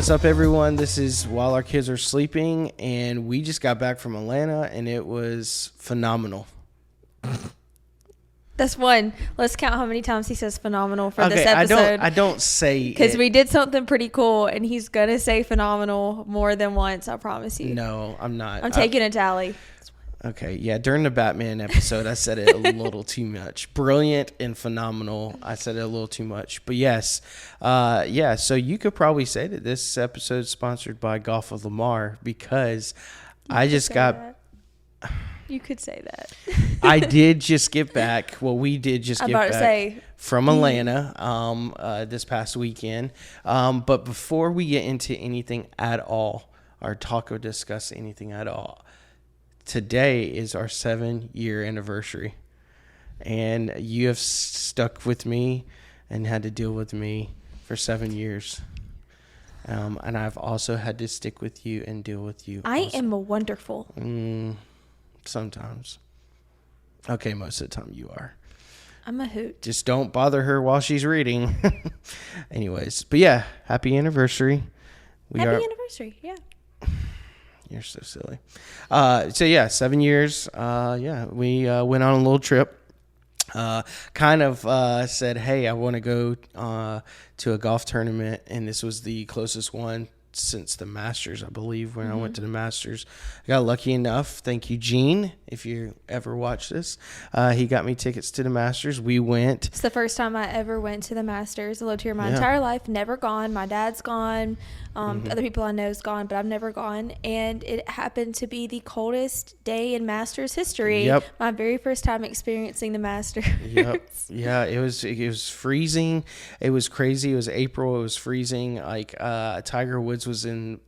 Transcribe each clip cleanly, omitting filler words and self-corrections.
What's up, everyone? This is While Our Kids Are Sleeping, and we just got back from Atlanta, and it was phenomenal. That's one. Let's count how many times he says phenomenal for this episode. I don't say because we did something pretty cool, and he's gonna say phenomenal more than once. I promise you. No, I'm not. I'm taking a tally. Okay, yeah. During the Batman episode, I said it a little too much. Brilliant and phenomenal. I said it a little too much, but yes, yeah. So you could probably say that this episode is sponsored by Golf of Lamar because I just got. You could say that. I did just get back. Well, we did just get back from Atlanta this past weekend. But before we get into anything at all, or talk or discuss anything at all, today is our 7-year anniversary. And you have stuck with me and had to deal with me for 7 years. And I've also had to stick with you and deal with you. I am wonderful. Sometimes. Okay, most of the time you are. I'm a hoot. Just don't bother her while she's reading. Anyways, but yeah, happy anniversary. Happy anniversary, yeah. You're so silly. So yeah, 7 years. Yeah, we went on a little trip. Said, hey, I want to go to a golf tournament, and this was the closest one since the Masters, I believe, when I went to the Masters. I got lucky enough. Thank you, Gene, if you ever watch this. He got me tickets to the Masters. We went. It's the first time I ever went to the Masters. I lived here my entire life, never gone. My dad's gone. Other people I know is gone, but I've never gone. And it happened to be the coldest day in Masters history. Yep. My very first time experiencing the Masters. Yep. Yeah, it was freezing. It was crazy. It was April. It was freezing. Like Tiger Woods was in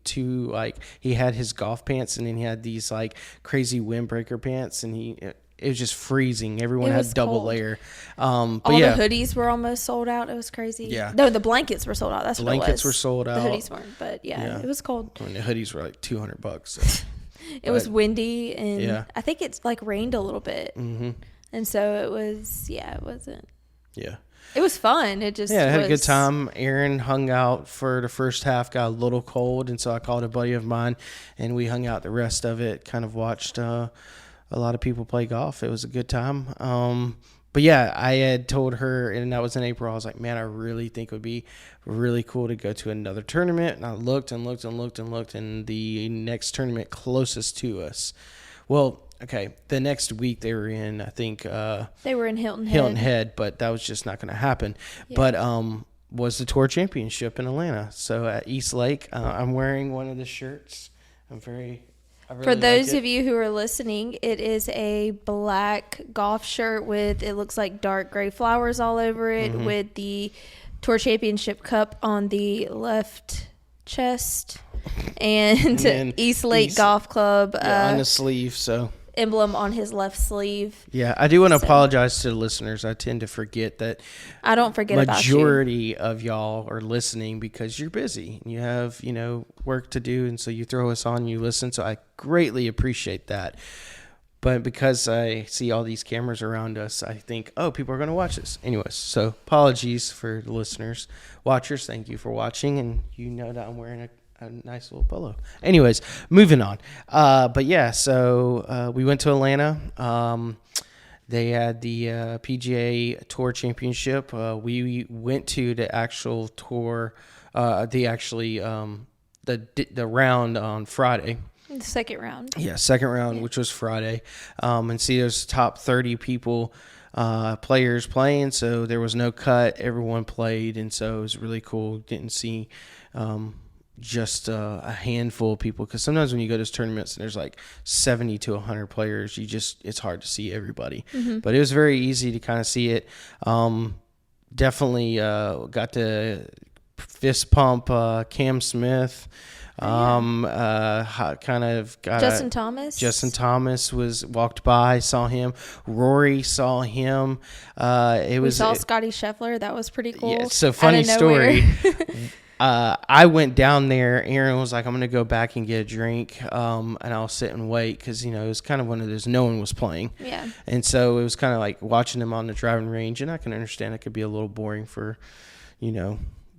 he had his golf pants, and then he had these like crazy windbreaker pants, and it was just freezing. Everyone had double cold. layer. But all the hoodies were almost sold out. It was crazy. Yeah. No, the blankets were sold out. That's what it was. Blankets were sold out. The hoodies weren't, but yeah, it was cold. I mean, the hoodies were like $200. So. It was windy, and I think it's like rained a little bit. Mm-hmm. And so it was, it wasn't. Yeah. It was fun. It just I had a good time. Erin hung out for the first half, got a little cold, and so I called a buddy of mine, and we hung out the rest of it, kind of watched a lot of people play golf. It was a good time. But yeah, I had told her, and that was in April, I was like, man, I really think it would be really cool to go to another tournament. And I looked, and the next tournament closest to us, well, okay, the next week they were in, I think... they were in Hilton Head. But that was just not going to happen. Yeah. But was the Tour Championship in Atlanta. So at East Lake, I'm wearing one of the shirts. For those of you who are listening, it is a black golf shirt with, it looks like dark gray flowers all over it, with the Tour Championship Cup on the left chest, and East Lake Golf Club on the sleeve, so emblem on his left sleeve. Yeah, I do want to apologize to the listeners. I tend to forget that. I don't forget about you. Majority of y'all are listening because you're busy. You have, work to do, and so you throw us on, you listen. So I greatly appreciate that. But because I see all these cameras around us, I think, people are going to watch this. Anyways, so apologies for the listeners. Watchers, thank you for watching, and you know that I'm wearing a nice little polo. Anyways, moving on. But yeah, so we went to Atlanta. They had the PGA Tour Championship. We went to the actual tour, the round on Friday. The second round. Yeah, second round, which was Friday. And see, there's top 30 people, players playing, so there was no cut. Everyone played, and so it was really cool. Didn't see just a handful of people, because sometimes when you go to those tournaments and there's like 70 to 100 players, it's hard to see everybody. But it was very easy to kind of see it. Definitely got to fist pump Cam Smith. Kind of got Justin Thomas walked by, saw him. Rory saw him. We saw Scotty Scheffler. That was pretty cool. Yeah, so funny story. I went down there. Erin was like, I'm going to go back and get a drink, and I'll sit and wait, because, it was kind of one of those, no one was playing. Yeah. And so it was kind of like watching them on the driving range, and I can understand it could be a little boring for,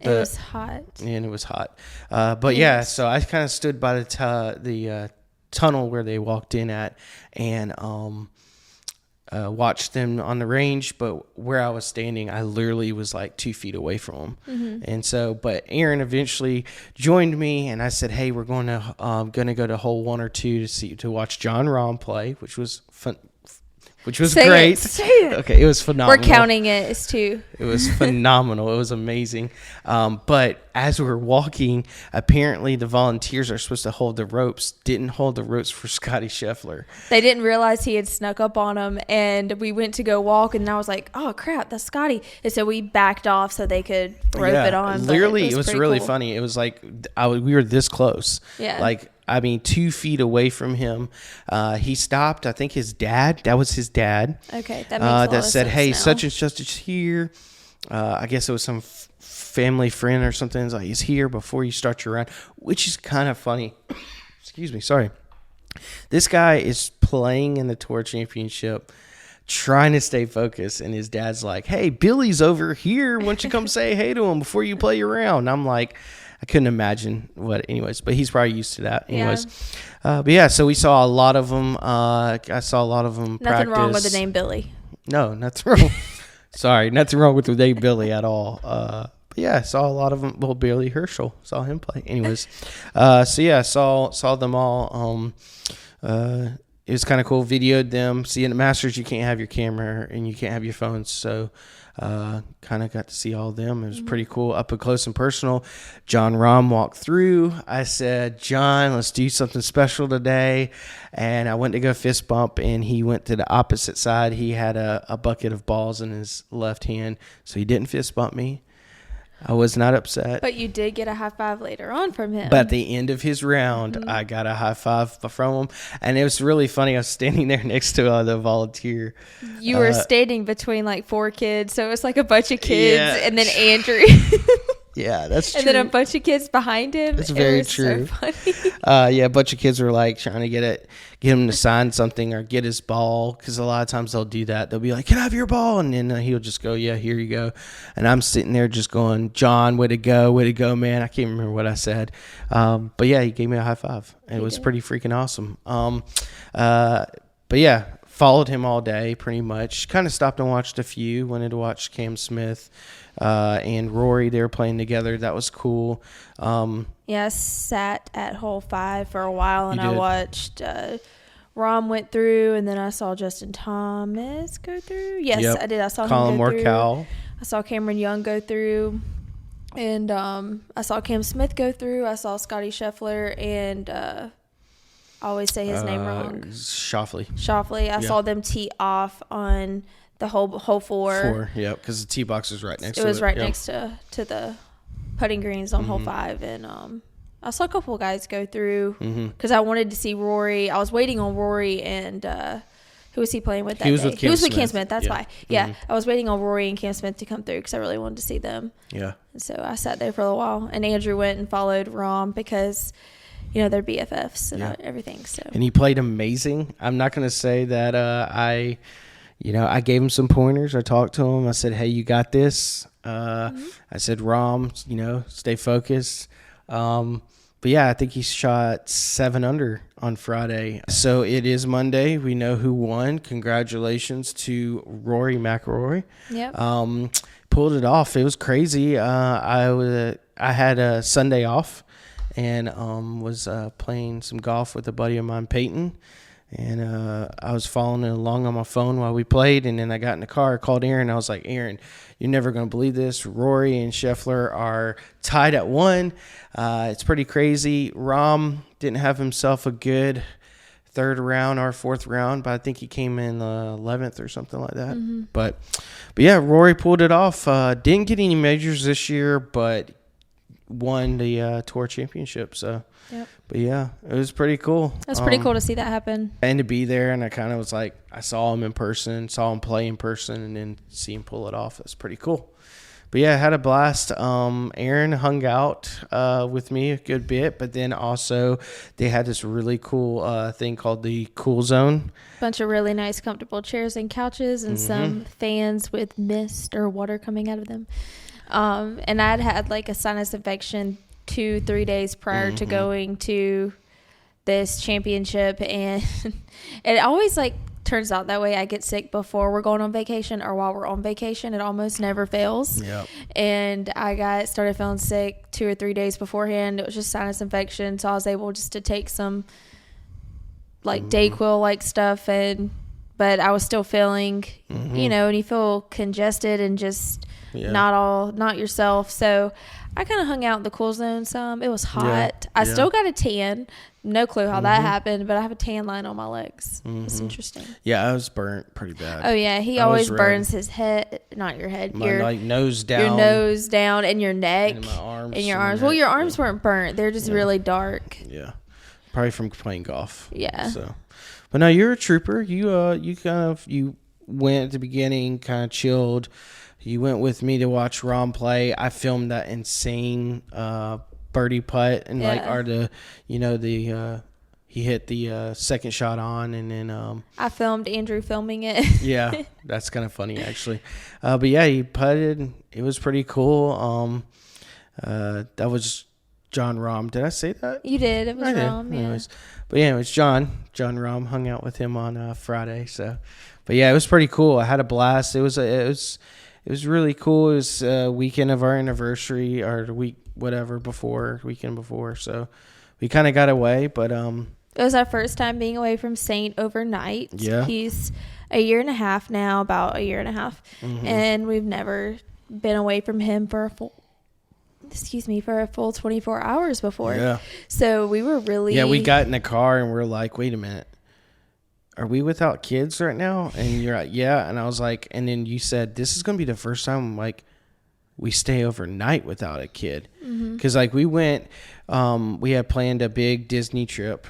It was hot. And it was hot. But yeah, so I kind of stood by the tunnel where they walked in at, and watched them on the range. But where I was standing, I literally was like 2 feet away from them. Mm-hmm. And so, but Erin eventually joined me, and I said, "Hey, we're going to go to hole 1 or 2 to watch Jon Rahm play," which was fun. Which was great. Say it. Okay, it was phenomenal. We're counting it as 2. It was phenomenal. It was amazing. But as we were walking, apparently the volunteers are supposed to hold the ropes, didn't hold the ropes for Scotty Scheffler. They didn't realize he had snuck up on them, and we went to go walk, and I was like, oh, crap, that's Scotty. And so we backed off so they could rope it on. Literally, it was really funny. It was like we were this close. Yeah. Like, 2 feet away from him. He stopped. I think that was his dad. Okay, that makes a lot of said, sense "Hey, now. such and such is here." I guess it was some family friend or something. It's like, "He's here before you start your round," which is kind of funny. Excuse me. Sorry. This guy is playing in the Tour Championship, trying to stay focused, and his dad's like, "Hey, Billy's over here. Why don't you come say hey to him before you play your round?" And I'm like, I couldn't imagine anyways, but he's probably used to that anyways. Yeah. But yeah, so we saw a lot of them. I saw a lot of them practice. Nothing wrong with the name Billy. No, nothing wrong. Sorry, nothing wrong with the name Billy at all. But yeah, I saw a lot of them. Well, Billy Herschel, saw him play. Anyways, so yeah, saw them all. It was kind of cool. Videoed them. See, in the Masters, you can't have your camera and you can't have your phones, so kind of got to see all of them. It was pretty cool, up close and personal. Jon Rahm walked through. I said, "John, let's do something special today." And I went to go fist bump, and he went to the opposite side. He had a bucket of balls in his left hand, so he didn't fist bump me. I was not upset. But you did get a high five later on from him. But at the end of his round, I got a high five from him. And it was really funny. I was standing there next to the volunteer. You were standing between like 4 kids. So it was like a bunch of kids and then Andrew. Yeah, that's true. And then a bunch of kids behind him. That's very true. So funny. Yeah, a bunch of kids were like trying to get him to sign something or get his ball, because a lot of times they'll do that. They'll be like, "Can I have your ball?" And then he'll just go, "Yeah, here you go." And I'm sitting there just going, "John, way to go, man." I can't remember what I said. But yeah, he gave me a high five. It was pretty freaking awesome. But yeah, followed him all day pretty much. Kind of stopped and watched a few. Wanted to watch Cam Smith and Rory. They were playing together. That was cool. Yeah, I sat at hole 5 for a while, and I watched Rahm went through, and then I saw Justin Thomas go through. Yes, I did. I saw Colin him go Morikawa. through. I saw Cameron Young go through, and I saw Cam Smith go through. I saw Scotty Scheffler, and I always say his name wrong. Shoffley. I saw them tee off on the hole 4. Yeah, because the tee box was right next to it. It was right next to the putting greens on hole 5, and I saw a couple of guys go through because I wanted to see Rory. I was waiting on Rory, and who was he playing with that day? He was with Cam Smith. That's why. Yeah, I was waiting on Rory and Cam Smith to come through because I really wanted to see them. Yeah. And so I sat there for a little while, and Andrew went and followed Rahm because, you know, they're BFFs and everything. So. And he played amazing. I'm not going to say that I gave him some pointers. I talked to him. I said, "Hey, you got this." I said, "Rahm, stay focused." But yeah, I think he shot 7 under on Friday. So it is Monday. We know who won. Congratulations to Rory McIlroy. Yep. Pulled it off. It was crazy. I had a Sunday off and was playing some golf with a buddy of mine, Peyton. And I was following along on my phone while we played, and then I got in the car, called Erin. I was like, "Erin, you're never going to believe this. Rory and Scheffler are tied at 1. It's pretty crazy. Rahm didn't have himself a good 3rd round or 4th round, but I think he came in 11th or something like that. But yeah, Rory pulled it off. Didn't get any majors this year, but won the Tour Championship. So. Yep. But yeah, it was pretty cool. It was pretty cool to see that happen. And to be there, and I kind of was like, I saw him in person, saw him play in person, and then see him pull it off. That's pretty cool. But yeah, I had a blast. Erin hung out with me a good bit, but then also they had this really cool thing called the Cool Zone. Bunch of really nice, comfortable chairs and couches, and some fans with mist or water coming out of them. And I'd had like a sinus infection 2-3 days prior to going to this championship, and it always like turns out that way. I get sick before we're going on vacation or while we're on vacation. It almost never fails. Yep. And I started feeling sick 2 or 3 days beforehand. It was just sinus infection, so I was able just to take some like Dayquil like stuff, but I was still feeling, and you feel congested and just not yourself. So I kind of hung out in the cool zone some. It was hot. I still got a tan. No clue how that happened, but I have a tan line on my legs. It's interesting. Yeah, I was burnt pretty bad. Oh yeah, he always burns his head, not your head, your like nose down, your nose down, and your neck, and my arms, and your arms. Well, your arms weren't burnt; they're just really dark. Yeah, probably from playing golf. Yeah. So, but no, you're a trooper. You you went at the beginning, kind of chilled. You went with me to watch Ron play. I filmed that insane birdie putt and he hit the second shot on, and then I filmed Andrew filming it. Yeah, that's kind of funny actually. But yeah, he putted. It was pretty cool. That was John Rahm. Did I say that? You did. It was Rahm. Yeah. Anyways, but yeah, it was John Rahm. Hung out with him on Friday. So, but yeah, it was pretty cool. I had a blast. It was really cool. It was weekend of our anniversary, or the weekend before. So we kind of got away, but it was our first time being away from Saint overnight. Yeah. He's a year and a half now, about a year and a half, and we've never been away from him for a full 24 hours before. Yeah. So we were really... Yeah, we got in the car and we're like, wait a minute. Are we without kids right now? And you're like, yeah. And I was like, and then you said, this is going to be the first time like we stay overnight without a kid. Because like we went, we had planned a big Disney trip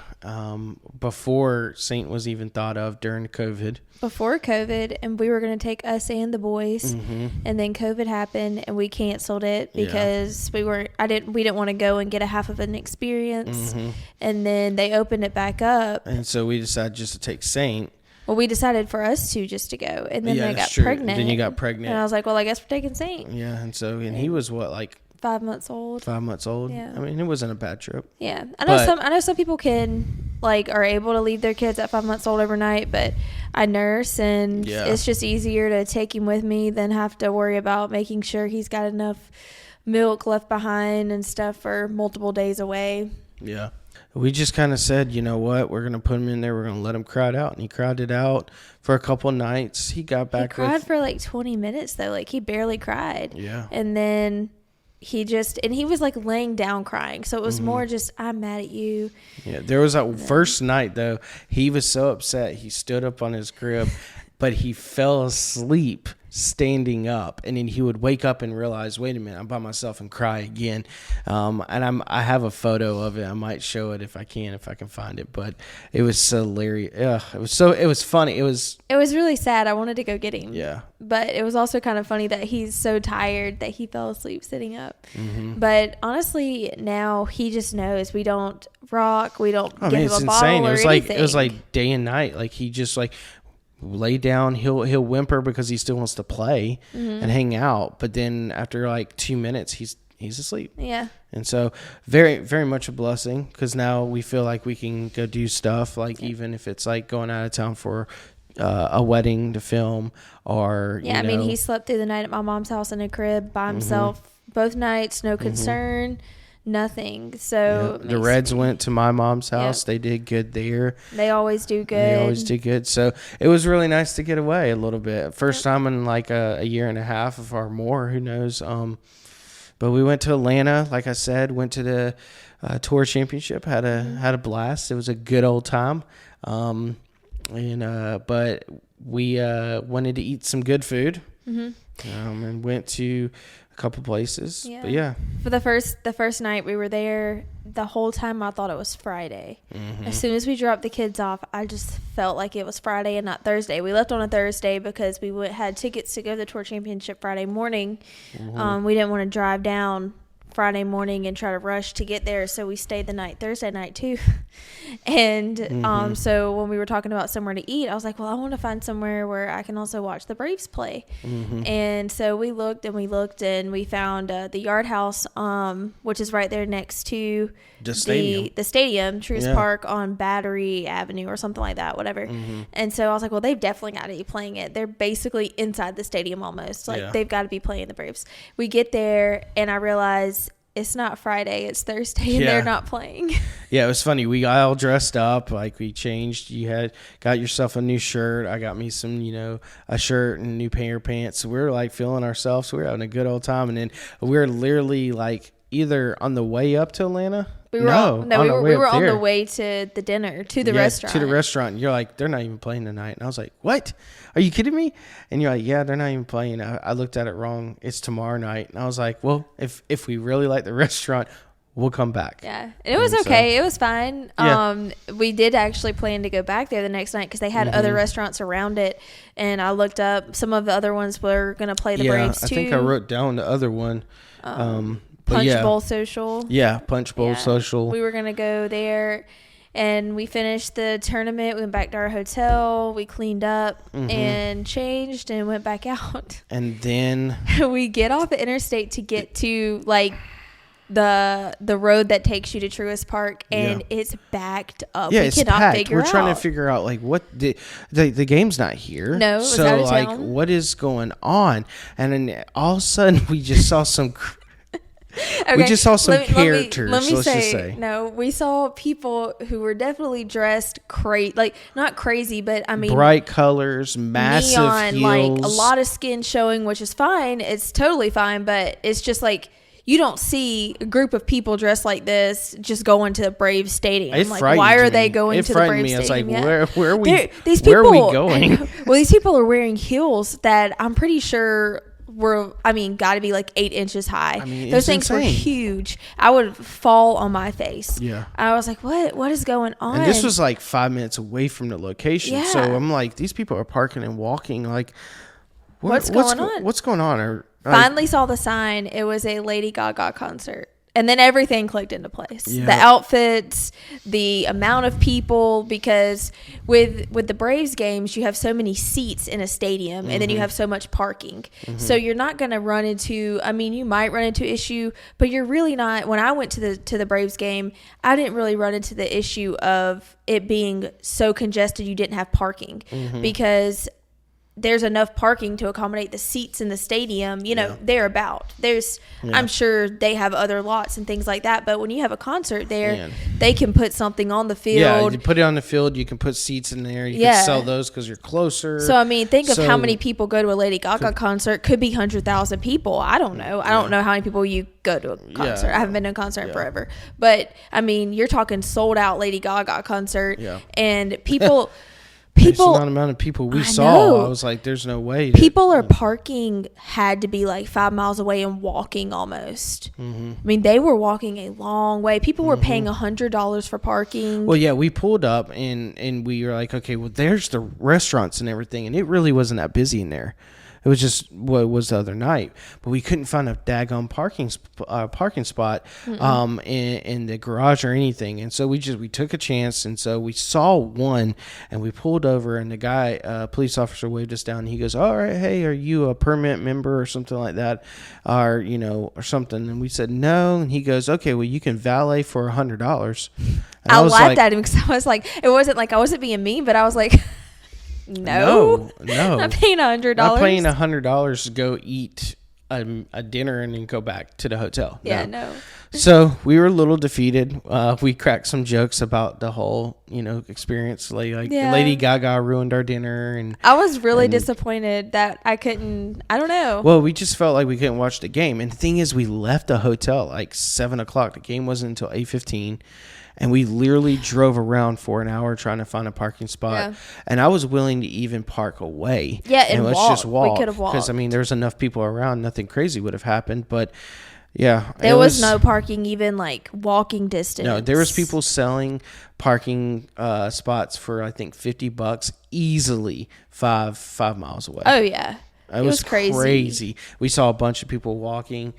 before Saint was even thought of during COVID. Before COVID, and we were going to take us and the boys, and then COVID happened and we canceled it because we didn't want to go and get a half of an experience, and then they opened it back up, and so we decided just to take Saint. Well, we decided for us two just to go, and then I got pregnant. Then you got pregnant, and I was like, well, I guess we're taking Saint. Yeah, and he was what, like 5 months old. 5 months old. Yeah. I mean, it wasn't a bad trip. Yeah. I know some people are able to leave their kids at 5 months old overnight, but I nurse, and it's just easier to take him with me than have to worry about making sure he's got enough milk left behind and stuff for multiple days away. Yeah. We just kind of said, you know what, we're going to put him in there. We're going to let him cry it out. And he cried it out for a couple nights. He got back. He cried for like 20 minutes, though. Like, he barely cried. Yeah. And then he was like laying down crying. So it was more just, I'm mad at you. Yeah. There was that first night, though. He was so upset. He stood up on his crib, but he fell asleep standing up, and then he would wake up and realize, wait a minute, I'm by myself, and cry again. And I have a photo of it. I might show it if I can find it, but it was so hilarious. It was funny. It was really sad. I wanted to go get him. Yeah. But it was also kind of funny that he's so tired that he fell asleep sitting up. But honestly, now he just knows we don't rock. We don't give him a bottle or anything. It was like day and night. Like, he just like lay down, he'll whimper because he still wants to play and hang out, but then after like 2 minutes he's asleep. Yeah. And so very, very much a blessing, because now we feel like we can go do stuff, like even if it's like going out of town for a wedding to film, or I mean, he slept through the night at my mom's house in a crib by himself both nights, no concern. Nothing. So the Reds went to my mom's house. Yep. They did good there. They always do good. So it was really nice to get away a little bit. First time in like a year and a half or more. Who knows? But we went to Atlanta. Like I said, went to the tour championship. Had a blast. It was a good old time. But we wanted to eat some good food. And went to couple places. But for the first night we were there, the whole time I thought it was Friday. As soon as we dropped the kids off, I just felt like it was Friday and not Thursday. We left on a Thursday because we had tickets to go to the tour championship Friday morning. We didn't want to drive down Friday morning and try to rush to get there. So we stayed the night Thursday night too. And so when we were talking about somewhere to eat, I was like, well, I want to find somewhere where I can also watch the Braves play. And so we looked and we found the Yard House, which is right there next to the stadium, Truist Park on Battery Avenue or something like that, whatever. And so I was like, well, they've definitely got to be playing it. They're basically inside the stadium almost. Like they've got to be playing the Braves. We get there and I realize it's not Friday, it's Thursday, and they're not playing. Yeah, it was funny. We got all dressed up, like we changed. You got yourself a new shirt. I got me some, a shirt and new pair of pants. So we were like feeling ourselves. We were having a good old time. And then we were literally like either on the way up to Atlanta. We were on the way to the dinner, to the restaurant. To the restaurant. And you're like, they're not even playing tonight. And I was like, what? Are you kidding me? And you're like, yeah, they're not even playing. I looked at it wrong. It's tomorrow night. And I was like, well, if we really like the restaurant, we'll come back. Yeah. And it was okay. It was fine. Yeah. We did actually plan to go back there the next night because they had other restaurants around it. And I looked up. Some of the other ones were going to play the Braves too. I think I wrote down the other one. Punch Bowl Social. Yeah, Punch Bowl Social. We were going to go there, and we finished the tournament. We went back to our hotel. We cleaned up and changed and went back out. And then we get off the interstate to get to, like, the road that takes you to Truist Park, and it's backed up. Yeah, it's packed. We're trying to figure out, like, what the game's not here. No, it was out of like, town. What is going on? And then all of a sudden, we just saw some... Okay, we just saw some characters. Let's just say. No, we saw people who were definitely dressed like not crazy, but I mean bright colors, massive neon, heels. like a lot of skin showing, which is fine. It's totally fine, but it's just like you don't see a group of people dressed like this just going to the Braves Stadium. Like, why are they going to the Braves Stadium? I was like, where are we? These people, where are we going? Well, these people are wearing heels that I'm pretty sure got to be like 8 inches high. Those things were huge. I would fall on my face. Yeah. I was like, what is going on? And this was like 5 minutes away from the location. Yeah. So I'm like, these people are parking and walking. Like, what's going on? What's going on? Finally saw the sign. It was a Lady Gaga concert. And then everything clicked into place. Yeah. The outfits, the amount of people, because with the Braves games, you have so many seats in a stadium, and then you have so much parking. So you're not going to run into, you might run into issue, but you're really not. When I went to the Braves game, I didn't really run into the issue of it being so congested you didn't have parking because there's enough parking to accommodate the seats in the stadium, thereabout. I'm sure they have other lots and things like that, but when you have a concert there, they can put something on the field. Yeah, you put it on the field, you can put seats in there, you can sell those because you're closer. So, think of how many people go to a Lady Gaga concert. Could be 100,000 people. I don't know. I don't know how many people you go to a concert. I haven't been to a concert in forever. But, you're talking sold out Lady Gaga concert, and people... Based on the amount of people we saw, I was like, there's no way. People are parking, had to be like 5 miles away and walking almost. They were walking a long way. People were paying $100 for parking. Well, yeah, we pulled up and we were like, okay, well, there's the restaurants and everything. And it really wasn't that busy in there. It was just what it was the other night, but we couldn't find a daggone parking spot in the garage or anything, and so we took a chance, and so we saw one, and we pulled over, and the guy, police officer, waved us down. And he goes, "All right, hey, are you a permit member or something like that, or something?" And we said no, and he goes, "Okay, well, you can valet for $100." I laughed at him because I was like, it wasn't like I wasn't being mean, but I was like. No. I'm paying $100. I'm paying $100 to go eat a dinner and then go back to the hotel. Yeah, no. So we were a little defeated. We cracked some jokes about the whole, experience. Lady Gaga ruined our dinner, and I was really disappointed that I couldn't. I don't know. Well, we just felt like we couldn't watch the game, and the thing is, we left the hotel like 7:00. The game wasn't until 8:15. And we literally drove around for an hour trying to find a parking spot. Yeah. And I was willing to even park away. Yeah, and let's walk. Just walk. We could have walked. Because, there's enough people around. Nothing crazy would have happened. But, yeah. There was no parking even, like, walking distance. No, there was people selling parking spots for, I think, $50 easily 5 miles away. Oh, yeah. It was crazy. We saw a bunch of people walking.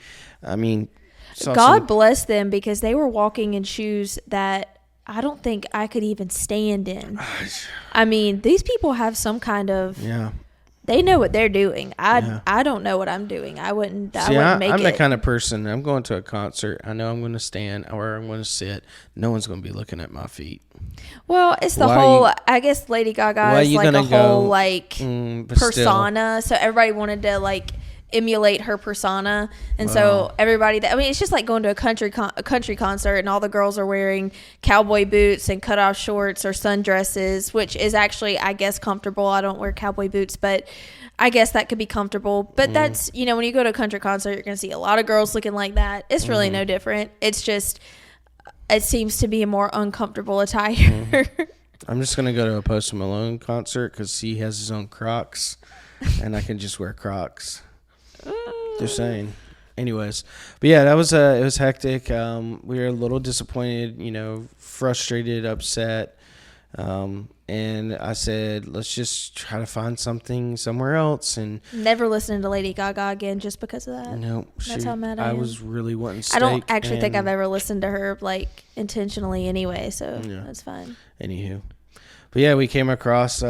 God bless them, because they were walking in shoes that I don't think I could even stand in. I mean, these people have some kind of they know what they're doing. I don't know what I'm doing. I wouldn't make it. I'm the kind of person, I'm going to a concert, I know I'm going to stand or I'm going to sit. No one's going to be looking at my feet. Well, it's the I guess Lady Gaga is like a whole persona. So everybody wanted to emulate her persona, and so everybody it's just like going to a country concert, and all the girls are wearing cowboy boots and cutoff shorts or sundresses, which is actually, I guess, comfortable. I don't wear cowboy boots, but I guess that could be comfortable. But that's, when you go to a country concert, you're gonna see a lot of girls looking like that. It's really no different. It's just, it seems to be a more uncomfortable attire. I'm just gonna go to a Post Malone concert because he has his own Crocs, and I can just wear Crocs. Just saying. Anyways, but yeah, it was hectic. We were a little disappointed, frustrated, upset. And I said, let's just try to find something somewhere else. And never listening to Lady Gaga again just because of that. No, that's how mad I am. I was really wanting steak. I don't actually think I've ever listened to her intentionally anyway, so that's fine. Anywho, but yeah, we came across.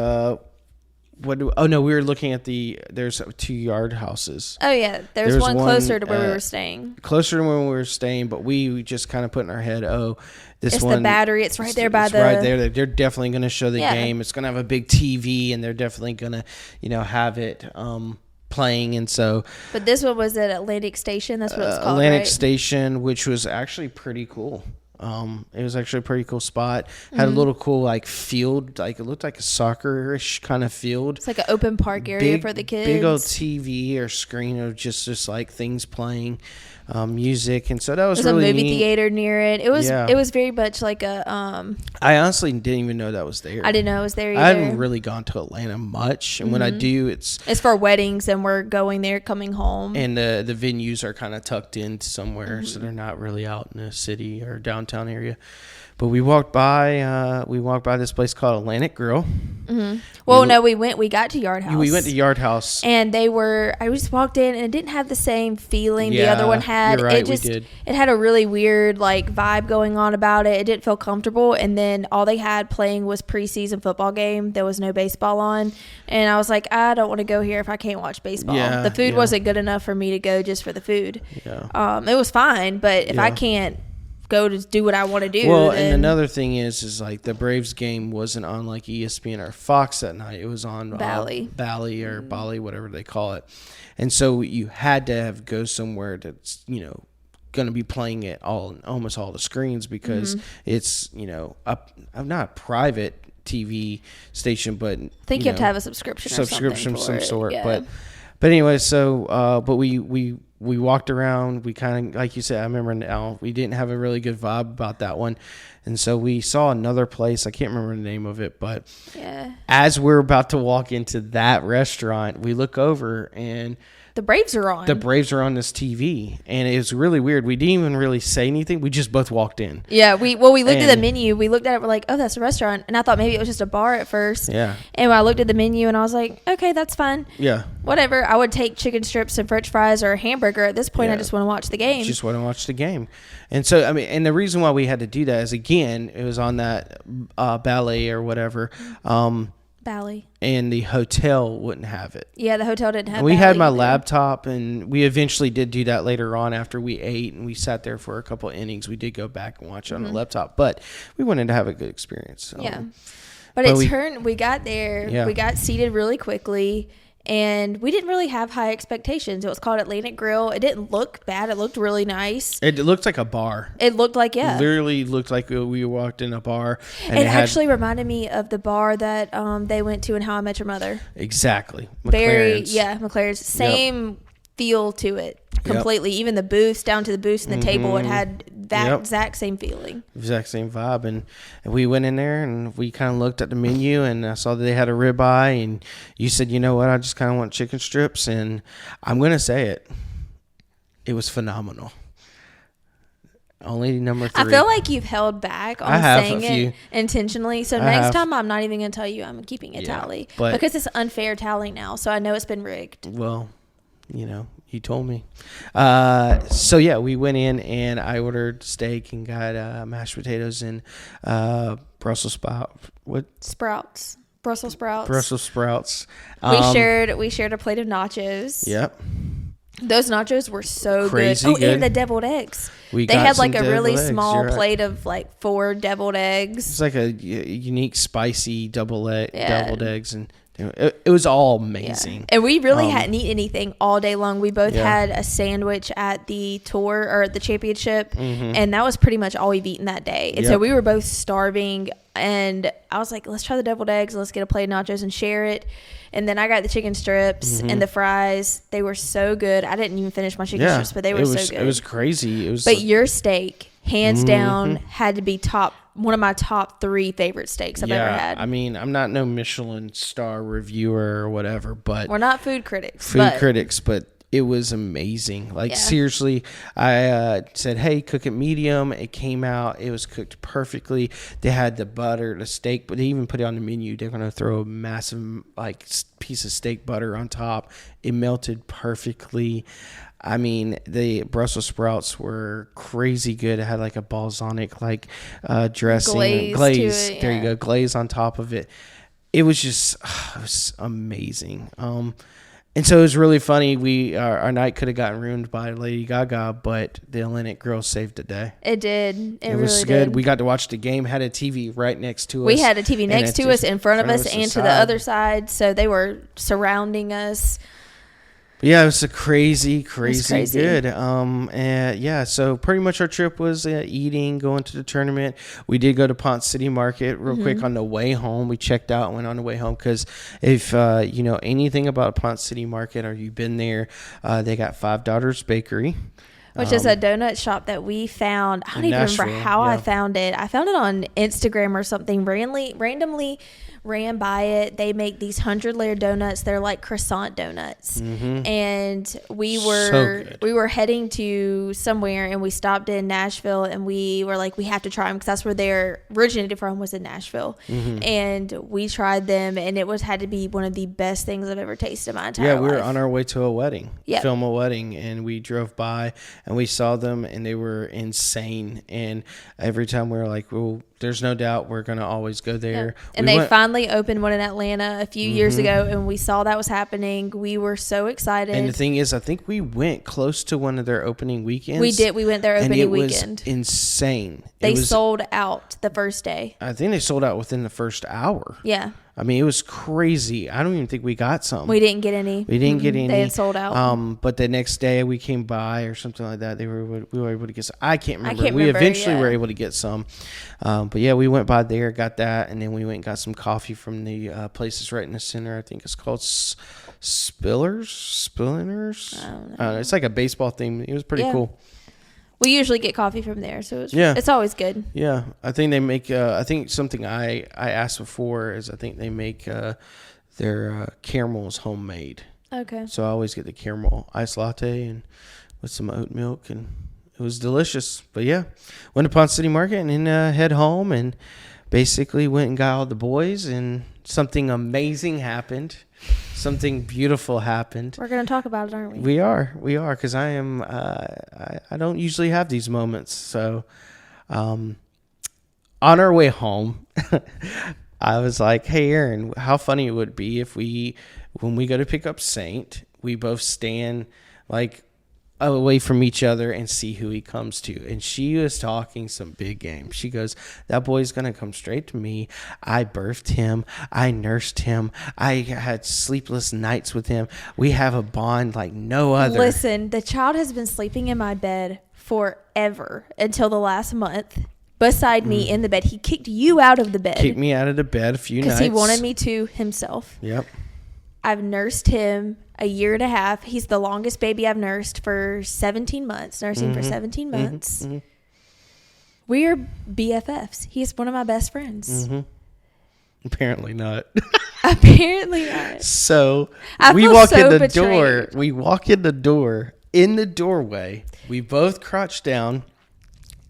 We were looking at there's 2 yard houses. Oh yeah, there's one closer to where we were staying. Closer to where we were staying, but we just kind of put in our head, it's the Battery. It's right there by the. Right there. They're definitely going to show the game. It's going to have a big TV, and they're definitely going to, have it playing. And so. But this one was at Atlantic Station. That's what it's called. Atlantic Station, which was actually pretty cool. It was actually a pretty cool spot. Had a little cool field, it looked like a soccer-ish kind of field. It's like an open park area for the kids. Big old TV or screen of just things playing, music, and so that was really neat. There's a movie theater near it. It was very much like a. I honestly didn't even know that was there. I didn't know it was there either. I haven't really gone to Atlanta much, and when I do, it's for weddings, and we're going there, coming home. And the venues are kind of tucked in somewhere, so they're not really out in the city or downtown area. But we walked by this place called Atlantic Grill. Mm-hmm. Well, we got to Yard House. We went to Yard House. And I just walked in, and it didn't have the same feeling the other one had. You're right, we did. It had a really weird vibe going on about it. It didn't feel comfortable. And then all they had playing was preseason football game. There was no baseball on. And I was like, I don't want to go here if I can't watch baseball. Yeah, the food wasn't good enough for me to go just for the food. Yeah. It was fine, but if I can't go to do what I want to do. Well, and another thing is the Braves game wasn't on ESPN or Fox that night. It was on Bally or Bally, whatever they call it. And so you had to go somewhere that's, going to be playing it almost all the screens, because it's, I'm not a private TV station, but I think you have to have a subscription of some sort. Yeah. But anyway, so but we walked around. We kind of, like you said, I remember now, we didn't have a really good vibe about that one. And so we saw another place. I can't remember the name of it, but as we're about to walk into that restaurant, we look over and the Braves are on. The Braves are on this TV, and it was really weird. We didn't even really say anything. We just both walked in. Yeah, we looked at the menu. We looked at it. We're like, oh, that's a restaurant. And I thought maybe it was just a bar at first. Yeah. And I looked at the menu, and I was like, okay, that's fine. Yeah. Whatever. I would take chicken strips and French fries or a hamburger. At this point, I just want to watch the game. Just want to watch the game. And so, and the reason why we had to do that is, again, it was on that ballet or whatever. Bally. And the hotel wouldn't have it. Yeah, the hotel didn't have it. We had my laptop, and we eventually did do that later on after we ate, and we sat there for a couple of innings. We did go back and watch it on the laptop, but we wanted to have a good experience. Yeah. But we got there, we got seated really quickly, and we didn't really have high expectations. It was called Atlantic Grill. It didn't look bad. It looked really nice. It looked like a bar. It looked like, literally looked like we walked in a bar. And it actually reminded me of the bar that they went to in How I Met Your Mother. Exactly. McLaren's. McLaren's. Same feel to it completely. Yep. Even the booths, down to the booths and the table, it had that exact same feeling. Exact same vibe. And we went in there, and we kind of looked at the menu, and I saw that they had a ribeye, and you said, you know what, I just kind of want chicken strips, and I'm going to say it. It was phenomenal. Only number 3. I feel like you've held back on saying it intentionally. So next time, I'm not even going to tell you I'm keeping a tally. Because it's unfair tally now, so I know it's been rigged. Well, you He told me. So yeah, we went in and I ordered steak and got mashed potatoes and Brussels sprouts. Brussels sprouts. Brussels sprouts. We shared a plate of nachos. Yep. Those nachos were so Crazy good. Oh, good. and the deviled eggs. They had like a really small plate of like 4 deviled eggs. It's like a unique spicy deviled eggs, and it was all amazing. Yeah. And we really hadn't eaten anything all day long. We both had a sandwich at the tour or the championship, and that was pretty much all we've eaten that day. And so we were both starving, and I was like, let's try the deviled eggs. Let's get a plate of nachos and share it. And then I got the chicken strips and the fries. They were so good. I didn't even finish my chicken strips, but they were so good. It was crazy. But your steak, hands down, had to be one of my top 3 favorite steaks I've ever had. I mean, I'm not no Michelin star reviewer or whatever, but we're not food critics. But it was amazing. Like seriously, I said, "Hey, cook it medium." It came out. It was cooked perfectly. They had the butter, the steak, but they even put it on the menu. They're gonna throw a massive piece of steak butter on top. It melted perfectly. I mean, the Brussels sprouts were crazy good. It had like a balsamic dressing, glaze. There you go, glaze on top of it. It was just, it was amazing. And so it was really funny. Our night could have gotten ruined by Lady Gaga, but the Atlantic Girls saved the day. It did. It was really good. did. We got to watch the game. Had a TV right next to us. We had a TV next to us, in front of us, and to the other side. So they were surrounding us. Yeah, it was crazy good. And yeah, so pretty much our trip was eating, going to the tournament. We did go to Ponce City Market real quick on the way home. We checked out and went on the way home because if you know anything about Ponce City Market or you've been there, they got Five Daughters Bakery. Which is a donut shop that we found. I don't even remember how I found it. I found it on Instagram or something. Randomly ran by it. They make these 100-layer donuts. They're like croissant donuts. And we were heading to somewhere, and we stopped in Nashville, and we were like, we have to try them because that's where they're originated from, was in Nashville. And we tried them, and it had to be one of the best things I've ever tasted in my entire life. Yeah, we were on our way to a wedding, film a wedding, and we drove by, and we saw them, and they were insane. And every time we were like, well, there's no doubt we're going to always go there. Yeah. And they finally opened one in Atlanta a few years ago, and we saw that was happening. We were so excited. And the thing is, I think we went close to one of their opening weekends. We did. We went their opening weekend. And it was insane. They sold out the first day. I think they sold out within the first hour. Yeah. I mean, it was crazy. I don't even think we got some. We didn't get any. They had sold out. But the next day we came by or something like that. We were able to get some. I can't remember. We eventually were able to get some. But yeah, we went by there, got that, and then we went and got some coffee from the places right in the center. I think it's called Spillers. I don't know. It's like a baseball theme. It was pretty cool. We usually get coffee from there, so it's always good. Yeah, I think they make. I think something I asked before is I think they make their caramels homemade. Okay. So I always get the caramel iced latte and with some oat milk, and it was delicious. But yeah, went to Ponce City Market and then head home and basically went and got all the boys, and something amazing happened. Something beautiful happened. We're going to talk about it, aren't we? We are, because I am. I don't usually have these moments. So, on our way home, I was like, "Hey, Erin, how funny it would be if when we go to pick up Saint, we both stand like away from each other and see who he comes to." And she was talking some big game. She goes, "That boy's going to come straight to me. I birthed him. I nursed him. I had sleepless nights with him. We have a bond like no other." Listen, the child has been sleeping in my bed forever until the last month beside me in the bed. He kicked you out of the bed. Kicked me out of the bed a few nights. Because he wanted me to himself. Yep. I've nursed him a year and a half. He's the longest baby I've nursed for 17 months. Nursing for 17 months. We are BFFs. He's one of my best friends. Apparently not. Apparently not. So I we feel walk so in the betrayed. door. We walk in the door. In the doorway, we both crouch down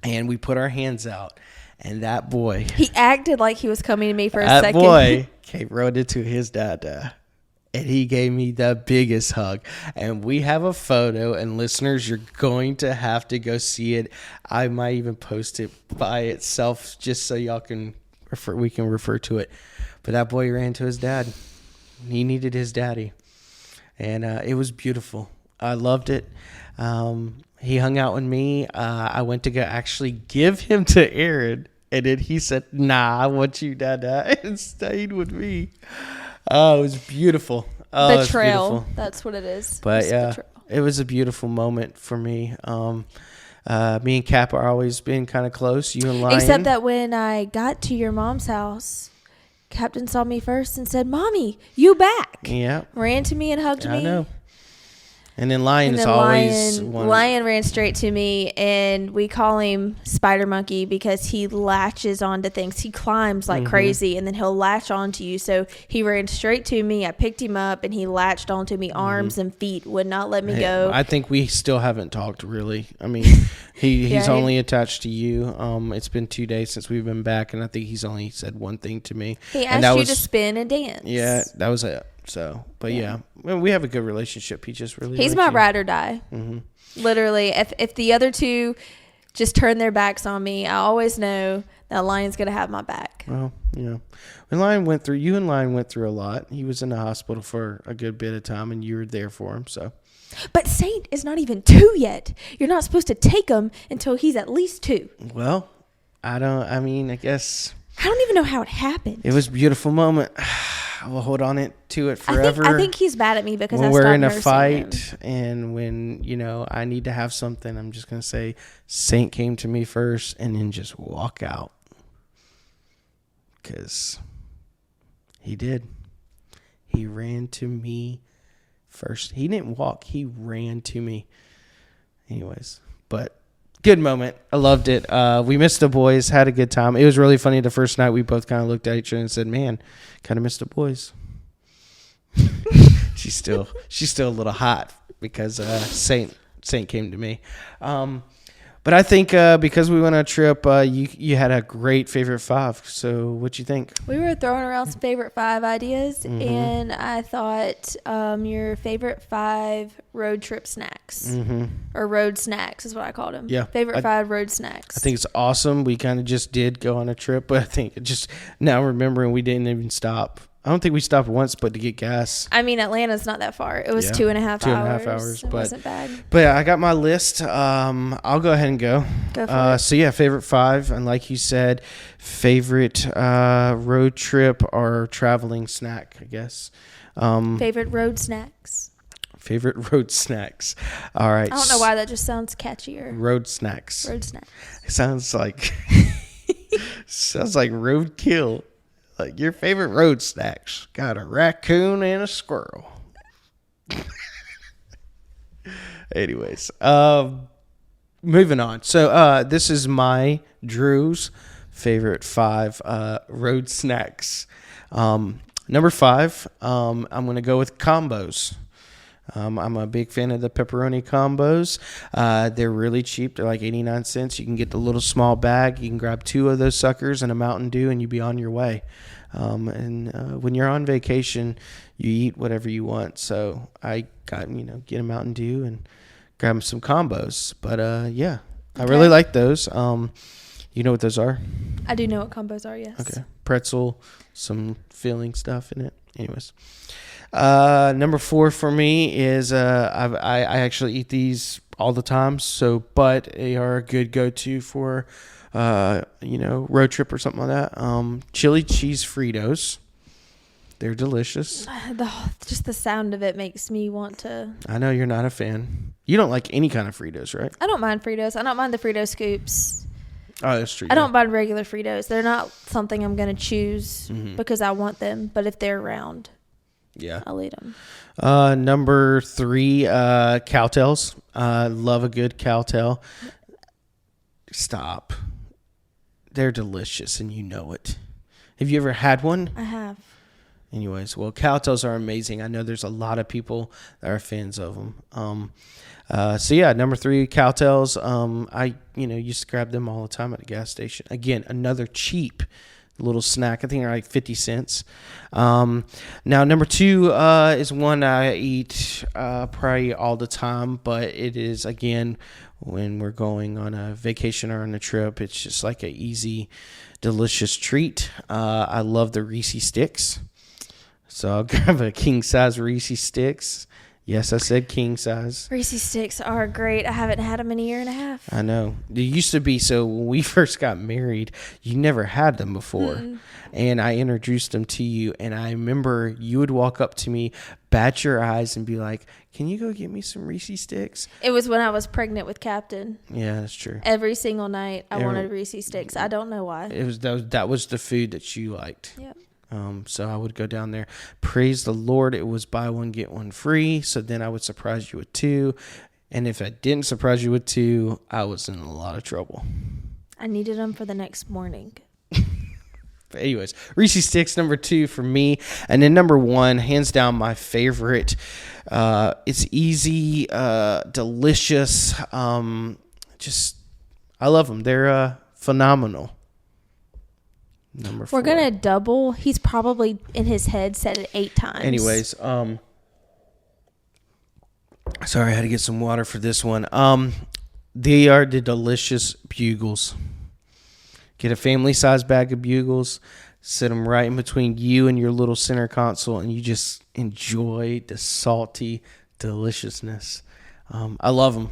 and we put our hands out. And that boy. He acted like he was coming to me for a second. That boy came running to his dada. and he gave me the biggest hug. And we have a photo, and listeners, you're going to have to go see it. I might even post it by itself just so y'all can we can refer to it. But that boy ran to his dad. He needed his daddy. And it was beautiful. I loved it. He hung out with me. I went to go actually give him to Erin. And then he said, nah, I want you, Dada, and stayed with me. Oh, it was beautiful. Oh, betrayal. Beautiful. That's what it is. But yeah, it was a beautiful moment for me. Me and Cap are always been kind of close. You and Lion. Except that when I got to your mom's house, Captain saw me first and said, Mommy, you back. Yeah. Ran to me and hugged me. I know. And then Lion is always one. Lion ran straight to me, and we call him Spider Monkey because he latches onto things. He climbs like crazy, and then he'll latch onto you. So he ran straight to me. I picked him up, and he latched onto me, arms and feet, would not let me go. I think we still haven't talked, really. I mean, he's only attached to you. It's been 2 days since we've been back, and I think he's only said one thing to me. He asked you to spin and dance. Yeah, that was it. So, but yeah, we have a good relationship. He just really he's my ride or die. Literally, if the other two just turn their backs on me, I always know that Lion's gonna have my back. Well, when Lion went through, you and Lion went through a lot. He was in the hospital for a good bit of time, and you were there for him. So, but Saint is not even 2 yet. You're not supposed to take him until he's at least 2. Well, I guess I don't even know how it happened. It was a beautiful moment. We'll hold on to it forever. I think he's mad at me because when I stopped we're in a nursing fight him. And when, I need to have something, I'm just going to say Saint came to me first and then just walk out. Because he did. He ran to me first. He didn't walk. He ran to me. Anyways, but good moment. I loved it. We missed the boys. Had a good time. It was really funny. The first night we both kind of looked at each other and said, "Man, kind of missed the boys." she's still a little hot because Saint came to me. But I think because we went on a trip, you had a great favorite 5. So what'd you think? We were throwing around some favorite 5 ideas, and I thought your favorite 5 road trip snacks, or road snacks is what I called them. Yeah. Favorite 5 road snacks. I think it's awesome. We kind of just did go on a trip, but I think just now remembering we didn't even stop. I don't think we stopped once, but to get gas. I mean, Atlanta's not that far. It was 2.5 hours. 2.5 hours. It wasn't bad. But yeah, I got my list. I'll go ahead and go. Go for it. So yeah, favorite 5. And like you said, favorite road trip or traveling snack, I guess. Favorite road snacks. Favorite road snacks. All right. I don't know why that just sounds catchier. Road snacks. Road snacks. It sounds like roadkill. Like your favorite road snacks. Got a raccoon and a squirrel. Anyways, moving on. So this is Drew's favorite 5 road snacks. Number 5, I'm going to go with combos. I'm a big fan of the pepperoni combos. They're really cheap. They're like 89 cents. You can get the little small bag. You can grab 2 of those suckers and a Mountain Dew, and you'll be on your way. And when you're on vacation, you eat whatever you want. So I got, get a Mountain Dew and grab some combos. But yeah, I really like those. You know what those are? I do know what combos are, yes. Okay. Pretzel, some filling stuff in it. Anyways. Number 4 for me is I actually eat these all the time, but they are a good go-to for road trip or something like that. Chili cheese Fritos. They're delicious. Just the sound of it makes me want to. I know you're not a fan. You don't like any kind of Fritos, right? I don't mind Fritos. I don't mind the Frito scoops. Oh, that's true. I don't mind regular Fritos. They're not something I'm going to choose because I want them, but if they're around, I'll eat them. Number 3, Cowtails. Love a good Cowtail. Stop. They're delicious, and you know it. Have you ever had one? I have. Anyways, well, Cowtails are amazing. I know there's a lot of people that are fans of them. So yeah, number 3, Cowtails. I used to grab them all the time at the gas station. Again, another cheap little snack. I think they're like 50 cents. Now, number 2 is one I eat probably all the time, but it is, again, when we're going on a vacation or on a trip, it's just like an easy, delicious treat. I love the Reese sticks. So I'll grab a king-size Reese sticks. Yes, I said king size. Reese sticks are great. I haven't had them in a year and a half. I know. They used to be, so when we first got married, you never had them before. Mm-mm. And I introduced them to you, and I remember you would walk up to me, bat your eyes, and be like, can you go get me some Reese sticks? It was when I was pregnant with Captain. Yeah, that's true. Every single night I wanted Reese sticks. I don't know why. That was the food that you liked. Yep. So I would go down there. Praise the Lord, it was buy one, get one free. So then I would surprise you with 2. And if I didn't surprise you with 2, I was in a lot of trouble. I needed them for the next morning. But anyways, Reese Sticks, number 2 for me. And then number 1, hands down my favorite. It's easy, delicious. I love them. They're phenomenal. Number 4. We're going to double. He's probably in his head said it 8 times. Anyways, sorry, I had to get some water for this one. They are the delicious bugles. Get a family-sized bag of bugles, sit them right in between you and your little center console, and you just enjoy the salty deliciousness. I love them.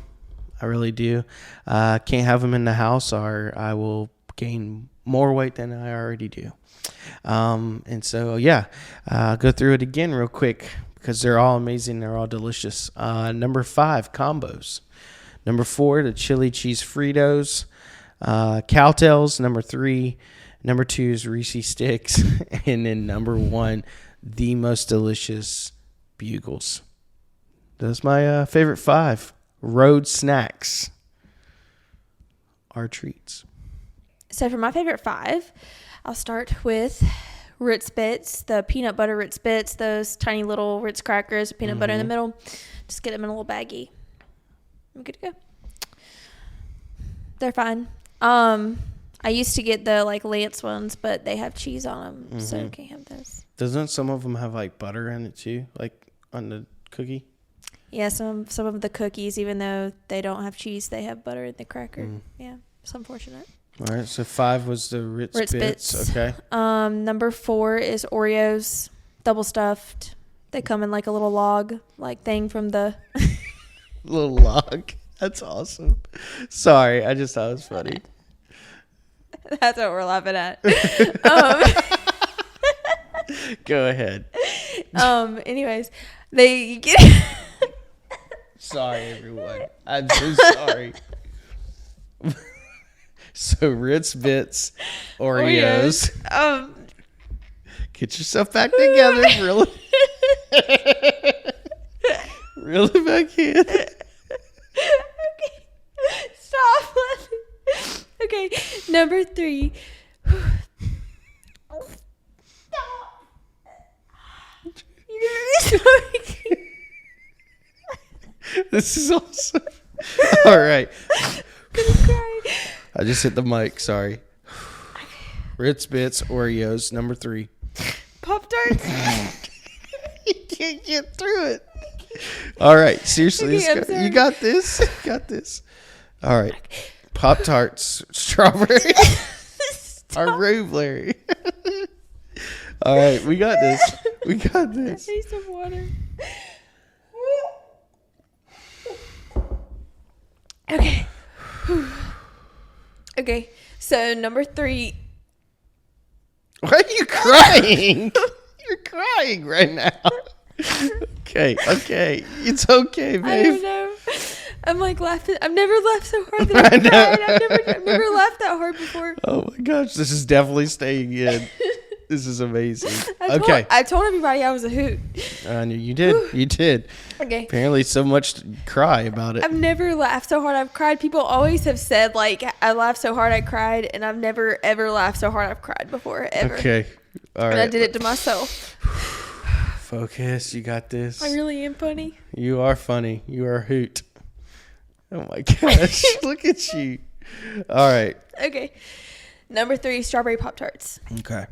I really do. Can't have them in the house or I will gain more weight than I already do. And so, go through it again real quick because they're all amazing. They're all delicious. Number 5, combos. Number 4, the chili cheese Fritos. Cowtails, number 3. Number 2 is Reese Sticks. And then number 1, the most delicious Bugles. That's my favorite 5. Road snacks are treats. So for my favorite 5, I'll start with Ritz Bits, the peanut butter Ritz Bits, those tiny little Ritz crackers, peanut butter in the middle. Just get them in a little baggie. I'm good to go. They're fine. I used to get the Lance ones, but they have cheese on them, so can't have those. Doesn't some of them have butter in it too, on the cookie? Yeah, some of the cookies, even though they don't have cheese, they have butter in the cracker. Yeah, it's unfortunate. All right, so 5 was the Ritz Bits. Okay. Number 4 is Oreos, double stuffed. They come in a little log thing from the little log. That's awesome. Sorry, I just thought it was funny. That's what we're laughing at. Go ahead. Anyways, they get. Sorry, everyone. I'm so sorry. So Ritz Bits, Oreos. Get yourself back together, really. Really back in. Okay. Stop laughing. Okay, number 3. Stop. This is awesome. All right. I'm gonna cry. I just hit the mic. Sorry. Ritz Bits, Oreos, number 3. Pop-Tarts. You can't get through it. All right. Seriously. Okay, you got this. You got this. All right. Pop-Tarts, strawberry, or blueberry. All right. We got this. We got this. I need some water. Okay. Okay, so number 3. Why are you crying? You're crying right now. Okay. It's okay, babe. I don't know. I'm laughing. I've never laughed so hard that I've cried. I've never laughed that hard before. Oh my gosh, this is definitely staying in. This is amazing. I told everybody I was a hoot. I knew you did. Whew. You did. Okay. Apparently so much to cry about it. I've never laughed so hard I've cried. People always have said, I laughed so hard I cried, and I've never, ever laughed so hard I've cried before, ever. Okay. All right. And I did it to myself. Focus. You got this. I really am funny. You are funny. You are a hoot. Oh, my gosh. Look at you. All right. Okay. Number 3, strawberry Pop-Tarts. Okay.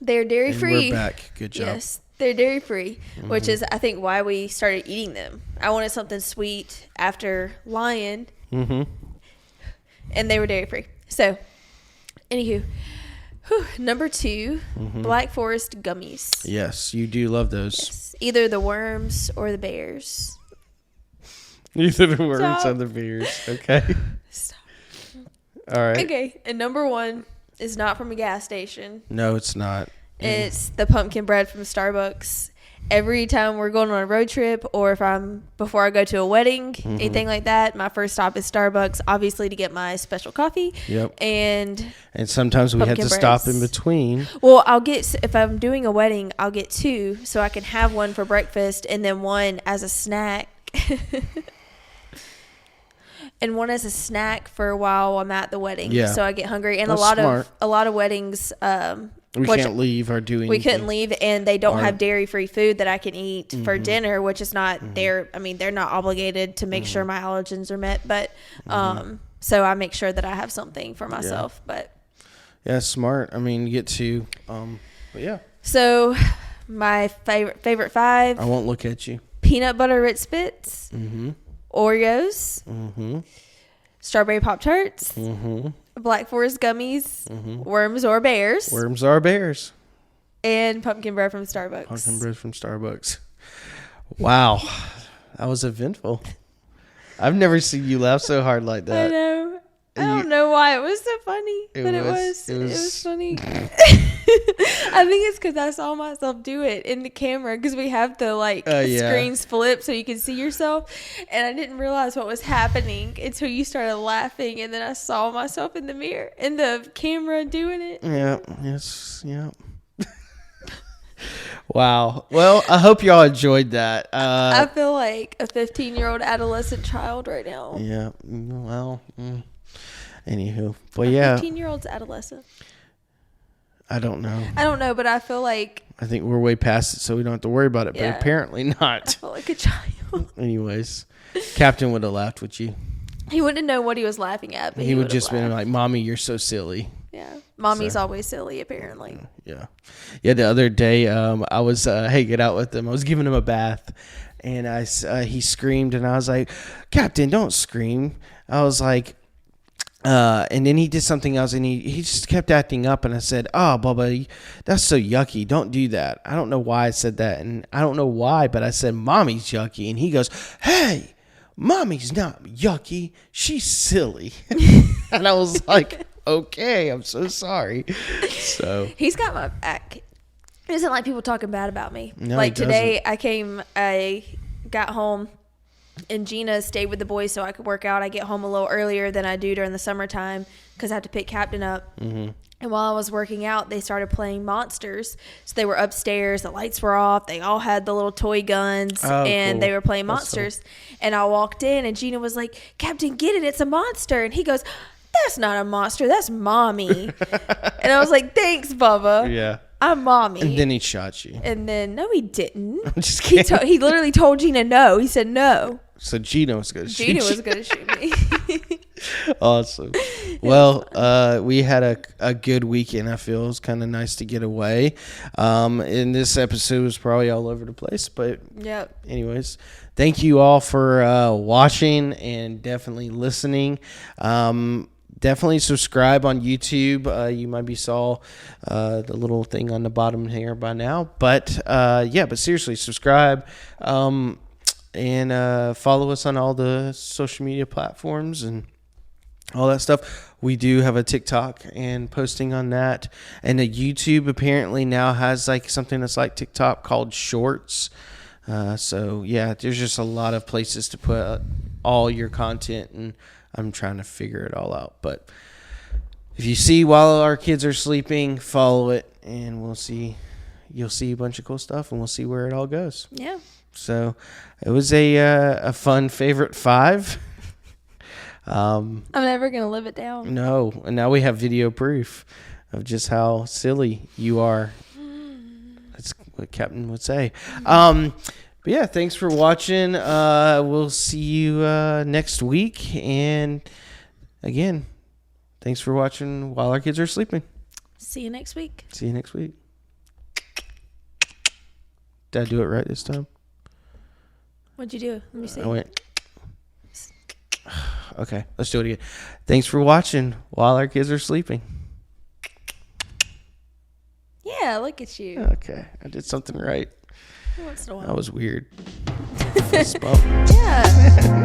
They're dairy-free. We're back. Good job. Yes, they're dairy-free, which is, I think, why we started eating them. I wanted something sweet after Lion, and they were dairy-free. So, anywho, number 2, Black Forest gummies. Yes, you do love those. Yes. Either the worms or the bears. Either the worms or the bears. Okay. Stop. All right. Okay, and number 1 is not from a gas station. No, it's not. It's the pumpkin bread from Starbucks. Every time we're going on a road trip, or before I go to a wedding, anything like that, my first stop is Starbucks, obviously to get my special coffee. Yep. And sometimes we have to stop in between. Well, if I'm doing a wedding, I'll get 2 so I can have one for breakfast and then one as a snack. And one as a snack for while I'm at the wedding. Yeah. So I get hungry. And That's a lot of weddings we can't leave or do anything. We couldn't leave, and they don't have dairy-free food that I can eat for dinner, which is not they're not obligated to make sure my allergens are met, but so I make sure that I have something for myself. But yeah, smart. I mean, you get to but yeah. So my favorite 5. I won't look at you. Peanut butter Ritz Bits, Oreos, strawberry Pop-Tarts, Black Forest gummies, worms or bears. Worms are bears. And pumpkin bread from Starbucks. Pumpkin bread from Starbucks. Wow. That was eventful. I've never seen you laugh so hard like that. I know. I don't know why it was so funny, but it was funny. I think it's because I saw myself do it in the camera, because we have the screens flip so you can see yourself, and I didn't realize what was happening until you started laughing, and then I saw myself in the mirror, in the camera doing it. Yeah. Yes. Yeah. Wow. Well, I hope y'all enjoyed that. I feel like a 15-year-old adolescent child right now. Yeah. Well. Anywho, but yeah. 15-year-old's adolescent. I don't know, but I feel like I think we're way past it, so we don't have to worry about it. Yeah. But apparently not. I feel like a child. Anyways, Captain would have laughed with you. He wouldn't know what he was laughing at. But he would just been like, "Mommy, you're so silly." Yeah, Mommy's always silly, apparently. Yeah. The other day, I was hanging out with him. I was giving him a bath, and he screamed, and I was like, "Captain, don't scream." I was like. And then he did something else, and he just kept acting up, and I said, "Oh, Bubba, that's so yucky. Don't do that." I don't know why I said that, and I don't know why, but I said, "Mommy's yucky." And he goes, "Hey, Mommy's not yucky. She's silly." And I was like, "Okay, I'm so sorry." So he's got my back. It isn't like people talking bad about me. No, like today, I got home. And Gina stayed with the boys so I could work out. I get home a little earlier than I do during the summertime because I have to pick Captain up. Mm-hmm. And while I was working out, they started playing Monsters. So they were upstairs. The lights were off. They all had the little toy guns. And They were playing Monsters. Cool. And I walked in, and Gina was like, "Captain, get it. It's a monster." And he goes, "That's not a monster. That's Mommy." And I was like, "Thanks, Bubba." Yeah. I'm Mommy. And then he shot you. And then, no, he didn't. I'm just kidding. He literally told Gina no. He said no. So Gina was going to shoot you. Gina was going to shoot me. Awesome. Well, we had a good weekend, I feel. It was kind of nice to get away. And this episode was probably all over the place. But anyways, thank you all for watching and definitely listening. Definitely subscribe on YouTube. You maybe saw the little thing on the bottom here by now. But but seriously, subscribe and follow us on all the social media platforms and all that stuff. We do have a TikTok and posting on that. And the YouTube apparently now has like something that's like TikTok called Shorts. So, there's just a lot of places to put all your content, and I'm trying to figure it all out. But if you see while our kids are sleeping, follow it, and you'll see a bunch of cool stuff, and we'll see where it all goes. Yeah. So it was a fun favorite 5. I'm never going to live it down. No. And now we have video proof of just how silly you are. That's what Captain would say. But yeah, thanks for watching. We'll see you next week. And again, thanks for watching while our kids are sleeping. See you next week. See you next week. Did I do it right this time? What'd you do? Let me see. I went. Okay, let's do it again. Thanks for watching while our kids are sleeping. Yeah, look at you. Okay, I did something right. Once in a while. That was weird. Yeah.